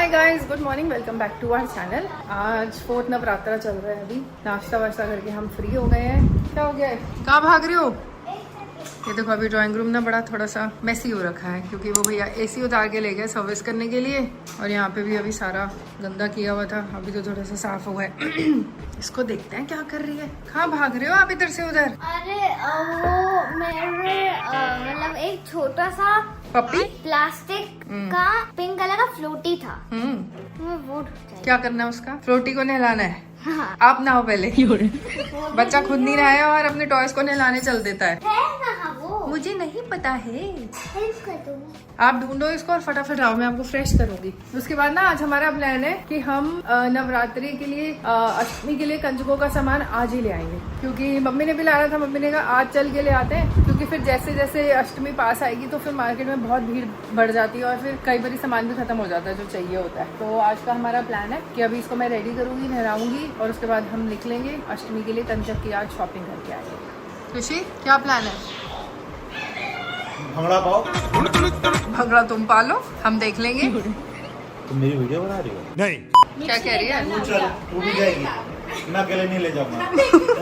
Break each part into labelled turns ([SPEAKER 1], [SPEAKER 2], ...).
[SPEAKER 1] Hi guys, good morning, welcome back to our channel. आज 4th Navratra चल रहा है। अभी नाश्ता वाश्ता करके हम फ्री हो गए हैं। क्या हो गया है? कहाँ भाग रहे हो? ये देखो अभी ड्राइंग रूम ना बड़ा थोड़ा सा मेसी हो रखा है क्योंकि वो भैया एसी उतार के ले गए सर्विस करने के लिए और यहाँ पे भी अभी सारा गंदा किया हुआ था। अभी तो थोड़ा सा साफ हुआ है। इसको देखते हैं क्या कर रही है। कहाँ भाग रहे हो आप इधर से उधर?
[SPEAKER 2] अरे वो मेरे मतलब एक छोटा सा
[SPEAKER 1] पप्पी
[SPEAKER 2] प्लास्टिक का पिंक कलर का फ्लोटी था। मैं वो
[SPEAKER 1] क्या करना है उसका? फ्लोटी को नहलाना है।
[SPEAKER 2] हाँ।
[SPEAKER 1] आप नहाओ पहले। बच्चा खुद नहीं नहाया और अपने टॉयज को नहलाने चल देता है।
[SPEAKER 2] कहाँ वो?
[SPEAKER 1] मुझे नहीं पता है।
[SPEAKER 2] हेल्प कर दो।
[SPEAKER 1] आप ढूंढो इसको और फटाफट आओ, मैं आपको फ्रेश करूंगी। उसके बाद ना आज हमारा प्लान है कि हम नवरात्रि के लिए अष्टमी के लिए कंजकों का सामान आज ही ले आएंगे क्योंकि मम्मी ने भी लाया था। मम्मी ने कहा आज चल के ले आते हैं क्योंकि फिर जैसे जैसे अष्टमी पास आएगी तो फिर मार्केट में बहुत भीड़ बढ़ जाती है और फिर कई बार सामान भी खत्म हो जाता है जो चाहिए होता है। तो आज का हमारा प्लान है कि अभी इसको मैं रेडी करूंगी, नहलाऊंगी और उसके बाद हम निकलेंगे अष्टमी के लिए कंजक की आज शॉपिंग करके आएंगे। खुशी, क्या प्लान है?
[SPEAKER 3] भंगड़ा पाओ।
[SPEAKER 1] भंगड़ा तुम पालो, हम देख लेंगे।
[SPEAKER 3] तुम मेरी वीडियो बना रही हो?
[SPEAKER 1] नहीं। क्या कह रही है?
[SPEAKER 3] तू चल, तू भी जाएगी। मैं अकेले नहीं ले जाऊंगा।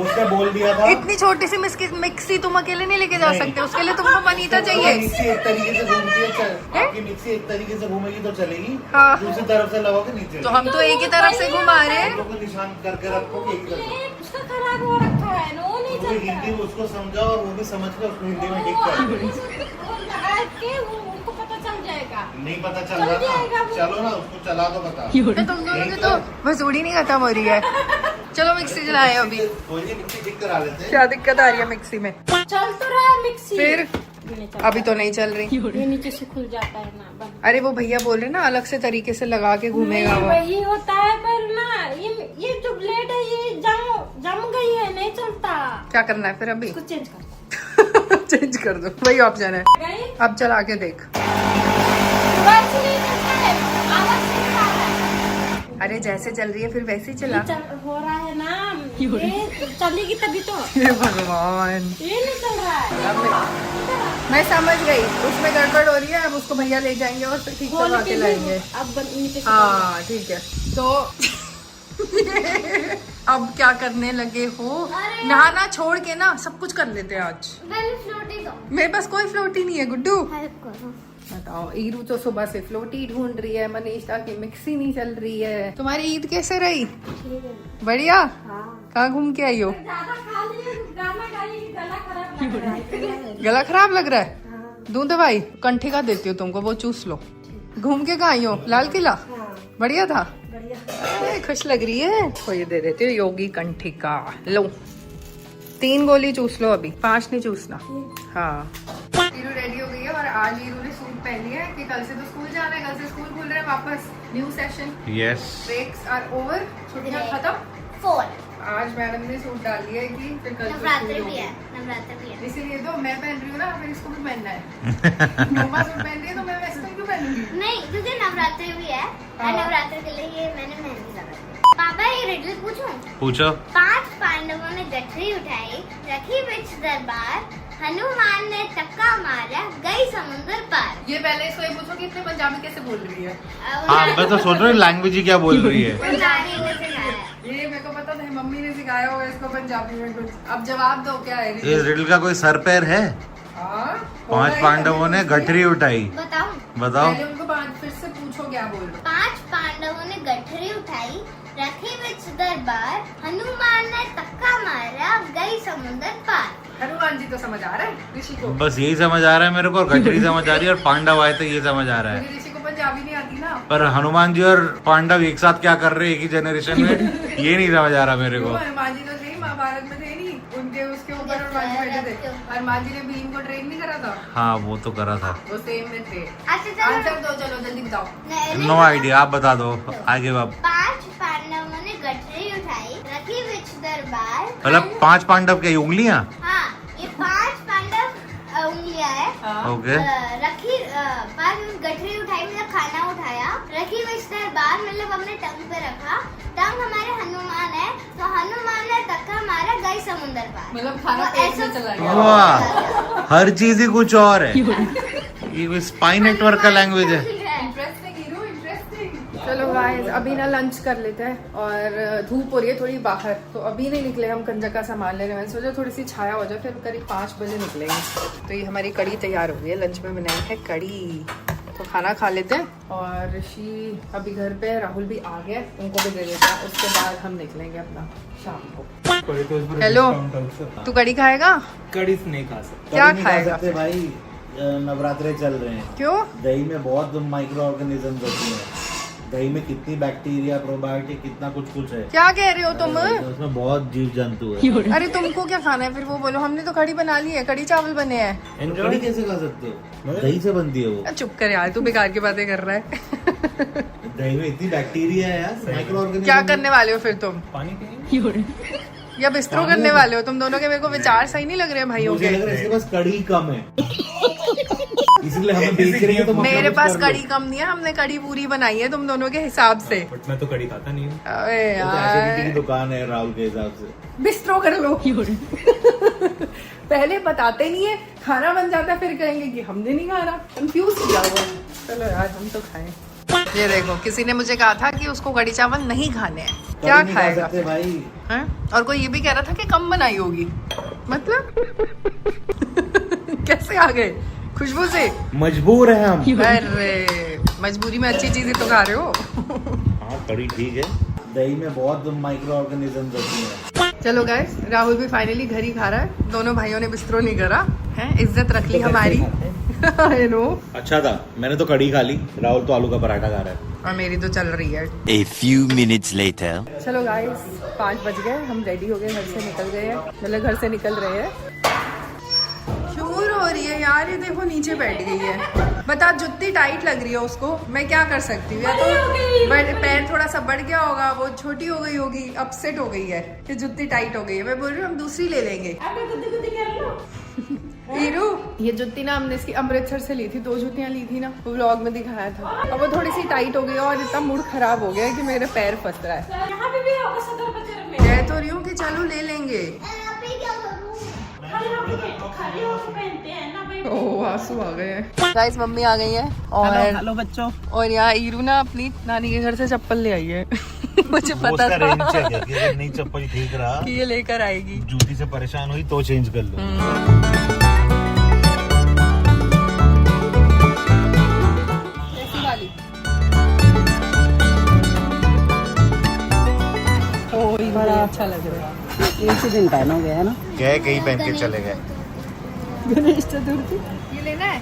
[SPEAKER 3] उसने बोल दिया था।
[SPEAKER 1] इतनी छोटी सी मिक्सी तुम अकेले नहीं लेके जा सकते, उसके लिए तुमको मनीता चाहिए।
[SPEAKER 3] मिक्सी एक तरीके से घूमती है, आपकी मिक्सी एक तरीके से घूमेगी तो चलेगी।
[SPEAKER 1] हाँ।
[SPEAKER 3] दूसरी तरफ से लगाओ के नीचे।
[SPEAKER 1] तो हम तो एक ही तरफ से घुमा रहे हैं।
[SPEAKER 3] लोगों को निशान करके रखो कि एक ही तरफ।
[SPEAKER 2] उसका खराब हो रखा है ना, वो नहीं
[SPEAKER 3] वो हिंदी में उसको समझाओ और वो भी समझ कर उसको हिंदी में ठीक कर।
[SPEAKER 2] उनको पता चल जाएगा।
[SPEAKER 3] नहीं पता चल रहा था, चलो ना उसको चला तो बता।
[SPEAKER 1] तुम दोनों की तो भसूड़ी नहीं खत्म हो रही है। चलो मिक्सी चलाए अभी।
[SPEAKER 3] कोई नहीं, मिक्सी ठीक करा लेते हैं।
[SPEAKER 1] क्या दिक्कत आ रही है मिक्सी में?
[SPEAKER 2] चल तो रहा है मिक्सी।
[SPEAKER 1] फिर अभी तो नहीं चल रही।
[SPEAKER 2] ये नीचे से खुल जाता है ना बंद।
[SPEAKER 1] अरे वो भैया बोल रहे ना अलग से तरीके से लगा के घूमेगा वो।
[SPEAKER 2] वही होता है पर ना ये जो ब्लेड है ये जम गई है, नहीं चलता।
[SPEAKER 1] क्या करना है फिर अभी?
[SPEAKER 2] इसको चेंज कर
[SPEAKER 1] चेंज कर दो, वही ऑप्शन है।
[SPEAKER 2] गई?
[SPEAKER 1] अब चला के देख।
[SPEAKER 2] आवाज नहीं करता है, आवाज नहीं आ रहा है।
[SPEAKER 1] अरे जैसे चल रही है फिर वैसे ही चला।
[SPEAKER 2] हो रहा है ना, ये चलेगी तभी तो।
[SPEAKER 1] हे भगवान,
[SPEAKER 2] ये नहीं चल रहा है।
[SPEAKER 1] मैं समझ गई, उसमें गड़बड़ हो रही है। अब उसको भैया ले जाएंगे और फिर ठीक करवा के लाएंगे।
[SPEAKER 2] अब नीचे से
[SPEAKER 1] हाँ ठीक है। तो अब क्या करने लगे हो?
[SPEAKER 2] अरे
[SPEAKER 1] नहाना छोड़ के ना सब कुछ कर लेते हैं आज।
[SPEAKER 2] पहले फ्लोटी दो।
[SPEAKER 1] मेरे पास कोई फ्लोटी नहीं है गुड्डू।
[SPEAKER 2] हेल्प करो।
[SPEAKER 1] बताओ, ईरू तो सुबह से फ्लोटी ढूंढ रही है, मनीषा की मिक्सी नहीं चल रही है। तुम्हारी ईद कैसे रही? बढ़िया।
[SPEAKER 2] हाँ।
[SPEAKER 1] कहाँ घूम के आई हो?
[SPEAKER 2] ज्यादा खा लिए, गाना गाई, गला खराब लग रहा है।
[SPEAKER 1] गला खराब लग रहा है?
[SPEAKER 2] हाँ।
[SPEAKER 1] दूं दवाई? कंठी का देती हूँ तुमको, वो चूस लो। घूम के कहाँ आई हो? लाल किला?
[SPEAKER 2] हाँ,
[SPEAKER 1] बढ़िया था।
[SPEAKER 2] बढ़िया।
[SPEAKER 1] अरे खुश लग रही है। तो ये दे देती हूँ योगी कंठी का। लो 3 गोली चूस लो, अभी 5 नहीं चूसना। हाँ। ईरू रेडी हो गई है और आज ईरू ने सूट पहन लिया है कि कल से तो स्कूल जाना है। कल से स्कूल खुल रहे हैं वापस। New session.
[SPEAKER 3] Yes.
[SPEAKER 1] Breaks are over. छुट्टियां खत्म।
[SPEAKER 2] 4
[SPEAKER 1] आज मैडम ने सूट डाल दिया है कि फिर कल से
[SPEAKER 2] नवरात्रि
[SPEAKER 1] स्कूल
[SPEAKER 2] भी है,
[SPEAKER 1] होगा।
[SPEAKER 2] नवरात्रि भी है।
[SPEAKER 1] इसीलिए तो मैं पहन रही हूँ ना, फिर इसको भी पहनना है। मम्मा सूट पहन रही है तो मैं वेस्टर्न क्यों पहनूंगी?
[SPEAKER 2] नहीं, क्योंकि नवरात्रि भी है
[SPEAKER 1] हाँ।
[SPEAKER 2] और नवरात्रि के लिए ये मैंने मेहंदी लगा दी। पापा ये रिडल पूछूं?
[SPEAKER 3] पूछो।
[SPEAKER 2] 5 पांडवों ने गठरी उठाई, रखी बिच दरबार, हनुमान ने टक्का मारा, गई समुद्र पार।
[SPEAKER 1] ये पहले इसको ये पूछो कि इतने पंजाबी कैसे बोल रही है।
[SPEAKER 3] हाँ मैं तो सोच रहा हूँ लैंग्वेज ही क्या बोल रही है।
[SPEAKER 2] पंजाबी ने सिखाया है।
[SPEAKER 1] ये मेरे को पता था, मम्मी ने सिखाया होगा इसको पंजाबी में कुछ। अब जवाब दो क्या है?
[SPEAKER 3] इस रिडल का कोई सर पैर है?
[SPEAKER 1] हाँ,
[SPEAKER 3] 5 पांडवों ने गठरी उठाई।
[SPEAKER 2] बताऊं?
[SPEAKER 3] बताओ।
[SPEAKER 1] पहले उनको फिर से पूछो क्या बोल रहे
[SPEAKER 2] 5 पांडवों ने गठरी उठाई, रखी बिच दरबार, हनुमान ने टक्का मारा, गई समुद्र पार।
[SPEAKER 1] हनुमान जी तो समझ आ रहा है ऋषि को।
[SPEAKER 3] बस यही समझ आ रहा है मेरे को, और गठरी समझ आ रही है और पांडव आए तो ये समझ आ रहा है।
[SPEAKER 1] ऋषि को पंजाबी नहीं आती ना।
[SPEAKER 3] पर हनुमान जी और पांडव एक साथ क्या कर रहे हैं एक ही जनरेशन में, ये नहीं समझ आ रहा मेरे को।
[SPEAKER 1] हनुमान जी तो थे, महाभारत में थे नहीं, उनके उसके ऊपर हनुमान जी बैठे थे। हनुमान जी ने भीम को ट्रेन नहीं करा था?
[SPEAKER 3] हाँ वो तो करा था।
[SPEAKER 1] वो सेम में थे।
[SPEAKER 2] अच्छा चलो।
[SPEAKER 1] आंसर दो, चलो जल्दी बताओ।
[SPEAKER 3] नो आइडिया, आप बता दो आगे। बाप
[SPEAKER 2] 5 पांडवों ने गठरी उठाई, रखी बिच दरबार।
[SPEAKER 3] मतलब 5 पांडव क्या उंगलियां?
[SPEAKER 2] हाँ, ये 5 पांडव उंगलियां है।
[SPEAKER 1] हाँ।
[SPEAKER 3] ओके।
[SPEAKER 2] रखी 5 गठरी उठाई मतलब खाना उठाया, रखी बिच दरबार मतलब अपने टंग पे रखा। टंग हमारे हनुमान है, तो हनुमान ने टक्का मारा, गई समुद्र पार।
[SPEAKER 1] मतलब खाना
[SPEAKER 2] तो
[SPEAKER 1] पेट में
[SPEAKER 2] ऐसा-
[SPEAKER 1] चला गया।
[SPEAKER 3] वाह, हर चीज ही कुछ और है। ये स्पाई नेटवर्क का लैंग्वेज है।
[SPEAKER 1] Interesting hero, interesting. चलो गाइस अभी ना लंच कर लेते हैं और धूप हो रही है थोड़ी बाहर, तो अभी नहीं निकले हम कंजा का सामान लेने। मैंने सोचा थोड़ी सी छाया हो जाए, फिर करीब 5 बजे निकलेंगे। तो ये हमारी कड़ी तैयार हो गई है, लंच में बनाई है कड़ी। तो खाना खा लेते हैं और ऋषि अभी घर पे है, राहुल भी आ गया, उनको भी दे देते हैं, उसके बाद हम निकलेंगे अपना शाम को। हेलो, तू कड़ी खाएगा?
[SPEAKER 4] कड़ी नहीं खा सकते।
[SPEAKER 1] क्या
[SPEAKER 5] कभी नहीं खा
[SPEAKER 1] खाएगा?
[SPEAKER 5] सकते भाई, नवरात्रे चल रहे हैं।
[SPEAKER 1] क्यों?
[SPEAKER 5] दही में बहुत माइक्रो ऑर्गेनिज्म होती हैं। दही में कितनी बैक्टीरिया, प्रोबायोटिक, कितना कुछ कुछ है।
[SPEAKER 1] क्या कह रहे हो तुम?
[SPEAKER 5] उसमें बहुत जीव जंतु है।
[SPEAKER 1] अरे तुमको क्या खाना है फिर? वो बोलो, हमने तो कड़ी बना ली है, कड़ी चावल बने हैं।
[SPEAKER 5] कड़ी कैसे खा सकते हो? दही से बनती है वो।
[SPEAKER 1] चुप कर यार, तू बेकार की बातें कर रहा है।
[SPEAKER 5] दही में इतनी बैक्टीरिया है यार, माइक्रो ऑर्गेनिज्म।
[SPEAKER 1] क्या करने वाले हो फिर तुम?
[SPEAKER 4] पानी पिएंगे
[SPEAKER 1] या बिस्तरो करने वाले हो? तुम दोनों के मेरे को विचार सही नहीं लग रहे हैं भाइयों
[SPEAKER 5] मुझे लग रहा है
[SPEAKER 1] के।
[SPEAKER 5] इसके पास कड़ी कम है, इसलिए हमें बेच रही है। तो
[SPEAKER 1] मेरे
[SPEAKER 5] मतलब
[SPEAKER 1] पास
[SPEAKER 5] कर लो।
[SPEAKER 1] कड़ी कम नहीं है, हमने कड़ी पूरी बनाई है तुम दोनों के हिसाब से।
[SPEAKER 4] बट मैं तो कड़ी खाता नहीं हूँ।
[SPEAKER 1] अबे
[SPEAKER 5] वो तो एसिडिटी की
[SPEAKER 1] यार,
[SPEAKER 5] दुकान है राहुल के हिसाब से।
[SPEAKER 1] बिस्तरो कर लो। पहले बताते नहीं है, खाना बन जाता है फिर कहेंगे कि हमने नहीं खाना। कंफ्यूज किया हुआ है। चलो यार हम तो खाएं। ये देखो, किसी ने मुझे कहा था कि उसको कड़ी चावल नहीं खाने हैं, क्या
[SPEAKER 5] कड़ी नहीं खा
[SPEAKER 1] खाएगा
[SPEAKER 5] सकते भाई।
[SPEAKER 1] हैं? और कोई ये भी कह रहा था कि कम बनाई होगी, मतलब कैसे आ गए खुशबू से?
[SPEAKER 5] मजबूर है हम।
[SPEAKER 1] अरे मजबूरी में अच्छी चीजें तो खा रहे हो।
[SPEAKER 5] हाँ कड़ी ठीक है। दही में बहुत माइक्रो ऑर्गेनिज्म होती हैं।
[SPEAKER 1] चलो गाइस, राहुल भी फाइनली घर ही खा रहा है। दोनों भाइयों ने बिस्तरो नहीं करा है, इज्जत रख ली हमारी। I know।
[SPEAKER 5] अच्छा था, मैंने तो कड़ी खा ली, राहुल तो आलू का पराठा खा रहा है।
[SPEAKER 1] और मेरी तो चल रही है।
[SPEAKER 6] A few minutes later.
[SPEAKER 1] चलो गाइस 5 बज गए, हम रेडी हो गए, घर से निकल गए हैं, मतलब घर से निकल रहे हैं। शोर हो रही है यार, ये देखो नीचे बैठ गई है। बता, जुत्ती टाइट लग रही है उसको, मैं क्या कर सकती हूँ? या तो पैर थोड़ा सा बढ़ गया होगा, वो छोटी हो गई होगी, अपसेट हो गई है, ये जुत्ती टाइट हो गई है। मैं बोल रही हूँ हम दूसरी ले लेंगे। हीरू, ये जुत्ती ना हमने इसकी अमृतसर से ली थी, 2 जुतियां ली थी ना, वो व्लॉग में दिखाया था। अब वो थोड़ी सी टाइट हो गई है और इतना मूड खराब हो गया है कि मेरे पैर फंस रहा है।
[SPEAKER 7] यहाँ पे भी होगा सदर बाजार में।
[SPEAKER 1] कह तो रही हूँ कि चलो ले लेंगे।
[SPEAKER 7] खाली होके पहनते हैं ना भाई।
[SPEAKER 1] ओह आंसू आ गए हैं। गाइस मम्मी आ गई है और
[SPEAKER 7] हेलो बच्चों।
[SPEAKER 1] और यहाँ ईरू ना अपनी नानी के घर से चप्पल ले आई है। मुझे पता था
[SPEAKER 5] नई चप्पल ठीक रहा,
[SPEAKER 1] कि ये लेकर आएगी।
[SPEAKER 5] जूती से परेशान हुई तो चेंज कर लो।
[SPEAKER 1] कैसी वाली? ओह ये बड़ा अच्छा लग रहा है।
[SPEAKER 7] एक ही दिन पहनोगे है ना।
[SPEAKER 5] गए कहीं पहन के चले गए।
[SPEAKER 7] गणेश चतुर्थी।
[SPEAKER 1] ये लेना है?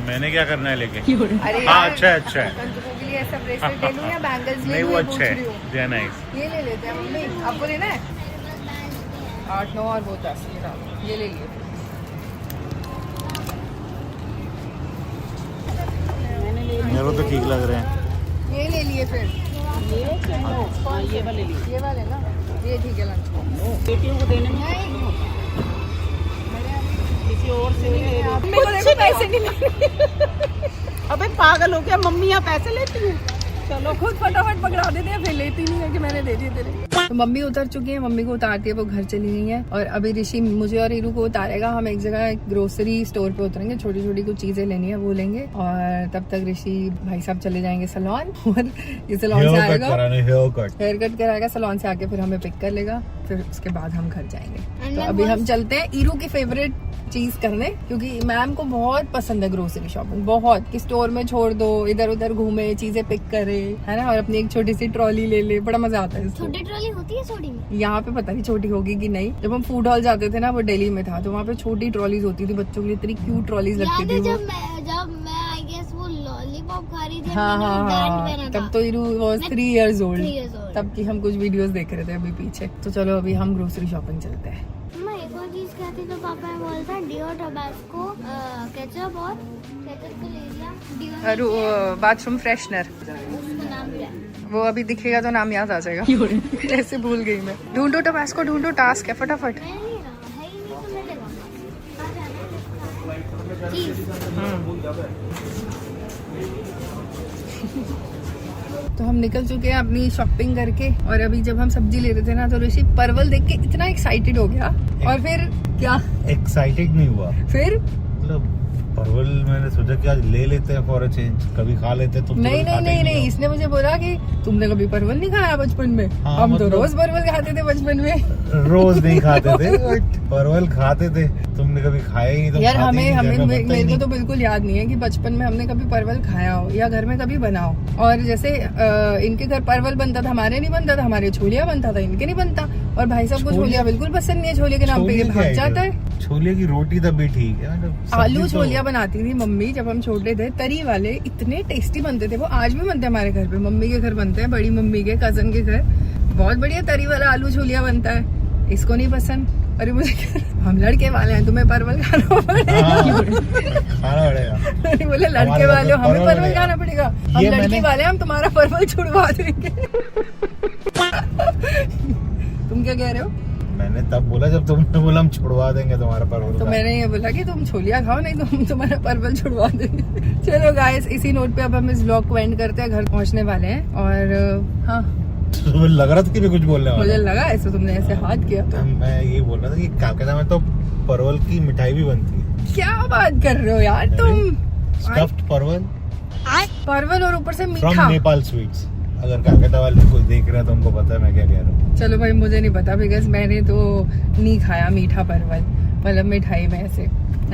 [SPEAKER 3] मैंने क्या करना है लेके?
[SPEAKER 1] अरे
[SPEAKER 3] हाँ
[SPEAKER 1] यार,
[SPEAKER 3] अच्छा है, अच्छा है।
[SPEAKER 1] कंजकों के लिए ऐसा ब्रेसलेट ले लूं या बैंगल्स ले
[SPEAKER 3] नहीं
[SPEAKER 1] लूं?
[SPEAKER 3] वो
[SPEAKER 1] ये
[SPEAKER 3] अच्छा
[SPEAKER 1] पूछ रही हूँ।
[SPEAKER 3] है, दे नाइस।
[SPEAKER 1] ये ले लेते हैं मम्मी, आपको लेना है? 8, 9 और वो 10, ये ले लिए।
[SPEAKER 5] मेरे को तो ठीक लग रहे हैं।
[SPEAKER 1] ये ले लिए फिर।
[SPEAKER 7] ये वाले लिए।
[SPEAKER 1] ये वाले ना, ये ठीक है लंच को।
[SPEAKER 7] बेटियों को देने में किसी और से भी ले लो।
[SPEAKER 1] मेरे को देखो पैसे नहीं मिले।
[SPEAKER 7] अबे पागल हो गया, मम्मी यहाँ पैसे लेती हूँ।
[SPEAKER 1] चलो खुद फटाफट पकड़ा देते हैं, फिर लेती नहीं है कि मैंने दे दिए तेरे। तो मम्मी उतर चुकी है, मम्मी को उतारती है, वो घर चली गई है। और अभी ऋषि मुझे और ईरू को उतारेगा, हम एक जगह ग्रोसरी स्टोर पे उतरेंगे, छोटी छोटी कुछ चीजें लेनी है वो लेंगे। और तब तक ऋषि भाई साहब चले जाएंगे सैलून, और ये सैलून से आएगा, हेयर कट कराएगा, सैलून से आके फिर हमें पिक कर लेगा, फिर उसके बाद हम घर जाएंगे। तो अभी हम चलते हैं ईरू की फेवरेट चीज करने, क्योंकि मैम को बहुत पसंद है ग्रोसरी शॉपिंग, बहुत, कि स्टोर में छोड़ दो, इधर उधर घूमे, चीजें पिक करे, है ना, और अपनी एक छोटी सी ट्रॉली ले ले, बड़ा मजा आता है इसको।
[SPEAKER 2] छोटी ट्रॉली होती है छोटी में?
[SPEAKER 1] यहाँ पे पता नहीं छोटी होगी कि नहीं। जब हम फूड हॉल जाते थे ना, वो दिल्ली में था, तो वहाँ पे छोटी ट्रॉलीज होती थी बच्चों के लिए, इतनी क्यूट ट्रॉलीज लगती
[SPEAKER 2] याद
[SPEAKER 1] थी
[SPEAKER 2] है
[SPEAKER 1] वो।
[SPEAKER 2] जब मैं आई गेस वो लॉलीपॉप खा रही थी,
[SPEAKER 1] हाँ
[SPEAKER 2] मैंने
[SPEAKER 1] हाँ
[SPEAKER 2] वो बैंड
[SPEAKER 1] हाँ,
[SPEAKER 2] पहना
[SPEAKER 1] तब
[SPEAKER 2] था।
[SPEAKER 1] तो ईरू was 3 years old,
[SPEAKER 2] 3 years old।
[SPEAKER 1] तब की हम कुछ वीडियोस देख रहे थे अभी पीछे। तो चलो अभी हम ग्रोसरी शॉपिंग चलते हैं।
[SPEAKER 2] मैं एक और चीज कहती तो पापा ने बोला था डियो टबास्को केचप, और केचप को ले लिया, डियो
[SPEAKER 1] बाथरूम फ्रेशनर,
[SPEAKER 2] उसका नाम क्या है?
[SPEAKER 1] वो अभी दिखेगा तो नाम याद आ जाएगा। ऐसे भूल गई मैं। ढूंढो टबास्को ढूंढो, टास्क है फटाफट।
[SPEAKER 2] मैं नहीं रहा है ही नहीं, तो मैं लगाऊंगा। आ जाना चीज।
[SPEAKER 1] तो हम निकल चुके हैं अपनी शॉपिंग करके, और अभी जब हम सब्जी ले रहे थे ना, तो ऋषि परवल देख के इतना एक्साइटेड हो गया, और फिर क्या
[SPEAKER 5] एक्साइटेड नहीं हुआ,
[SPEAKER 1] फिर
[SPEAKER 5] मतलब परवल मैंने सोचा कि आज ले लेते हैं फॉर अ चेंज, कभी खा लेते हैं। तुम तो
[SPEAKER 1] नहीं
[SPEAKER 5] कभी
[SPEAKER 1] नहीं
[SPEAKER 5] खाते
[SPEAKER 1] नहीं
[SPEAKER 5] ही
[SPEAKER 1] नहीं,
[SPEAKER 5] हो।
[SPEAKER 1] इसने मुझे बोला कि तुमने कभी परवल नहीं खाया बचपन में।
[SPEAKER 5] हाँ,
[SPEAKER 1] हम तो
[SPEAKER 5] मतलब-
[SPEAKER 1] रोज परवल खाते थे बचपन में।
[SPEAKER 5] रोज नहीं खाते थे बट परवल खाते थे। तुमने कभी खाया ही नहीं, तुम
[SPEAKER 1] यार
[SPEAKER 5] खाते
[SPEAKER 1] हमें
[SPEAKER 5] ही नहीं,
[SPEAKER 1] हमें
[SPEAKER 5] घर में
[SPEAKER 1] मेरे
[SPEAKER 5] बनता ही
[SPEAKER 1] को
[SPEAKER 5] नहीं।
[SPEAKER 1] तो बिल्कुल याद नहीं है कि बचपन में हमने कभी परवल खाया हो या घर में कभी बना हो। और जैसे इनके घर परवल बनता था, हमारे नहीं बनता था, हमारे छोलिया बनता था, इनके नहीं बनता। और भाई साहब को
[SPEAKER 5] छोलिया-
[SPEAKER 1] छोलिया बिल्कुल पसंद नहीं है, छोले के नाम पे ये
[SPEAKER 5] छोले
[SPEAKER 1] भाग
[SPEAKER 5] क्या
[SPEAKER 1] जाता
[SPEAKER 5] है?
[SPEAKER 1] है।
[SPEAKER 5] छोले की रोटी तब भी ठीक है, मतलब सब्जी
[SPEAKER 1] आलू
[SPEAKER 5] तो-
[SPEAKER 1] छोलिया बनाती थी मम्मी जब हम छोटे थे, तरी वाले इतने टेस्टी बनते थे वो। आज भी बनते हैं हमारे घर पे, मम्मी के घर बनते हैं, बड़ी मम्मी के कजन के घर बहुत बढ़िया तरी वाला आलू छोलिया बनता है। इसको नहीं पसंद। अरे मुझे हम लड़के वाले हैं, तुम्हें परवल खाना पड़ेगा।
[SPEAKER 5] हाँ, खाना पड़ेगा।
[SPEAKER 1] अरे बोले लड़के
[SPEAKER 5] हमारे
[SPEAKER 1] वाले हो,
[SPEAKER 5] घर पे
[SPEAKER 1] हमें
[SPEAKER 5] परवल
[SPEAKER 1] परवल
[SPEAKER 5] बनेगा।
[SPEAKER 1] खाना पड़ेगा। हम
[SPEAKER 5] ये
[SPEAKER 1] लड़के
[SPEAKER 5] मैंने-
[SPEAKER 1] वाले हैं, हम तुम्हारा परवल छुड़वा देंगे। तुम क्या कह रहे हो?
[SPEAKER 5] मैंने तब बोला जब तुमने बोला हम छुड़वा देंगे तुम्हारा परवल
[SPEAKER 1] तो
[SPEAKER 5] का।
[SPEAKER 1] मैंने ये बोला कि तुम छोलिया खाओ, नहीं तो हम तुम्हारा परवल छुड़वा देंगे। चलो गाइस, इसी नोट पे अब हम इस ब्लॉग को एंड करते हैं, घर पहुंचने वाले हैं। और हाँ,
[SPEAKER 5] तुम्हें लग रहा था कि मैं कुछ बोलने वाला
[SPEAKER 1] मुझे लगा ऐसे तुमने ऐसे हाथ किया तो।
[SPEAKER 5] मैं ये बोल रहा था कि कलकत्ता में तो परवल की मिठाई भी बनती है,
[SPEAKER 1] क्या बात कर रहे हो यार तुम?
[SPEAKER 5] स्टफ्ड परवल
[SPEAKER 1] परवल और ऊपर से
[SPEAKER 5] फ्रॉम
[SPEAKER 1] मीठा।
[SPEAKER 5] नेपाल स्वीट्स। अगर कलकत्ता वाले कोई देख रहे हैं तो उनको पता है मैं क्या कह रहा हूँ।
[SPEAKER 1] चलो भाई, मुझे नहीं पता बिकॉज मैंने तो नहीं खाया मीठा परवल, मतलब मिठाई में ऐसे,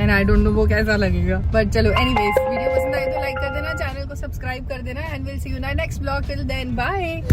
[SPEAKER 1] एंड आई डोंट नो वो कैसा लगेगा। बट चलो एनीवेज, वीडियो पसंद आए तो लाइक कर देना, चैनल को सब्सक्राइब कर देना, and will see you in next blog. Till then bye.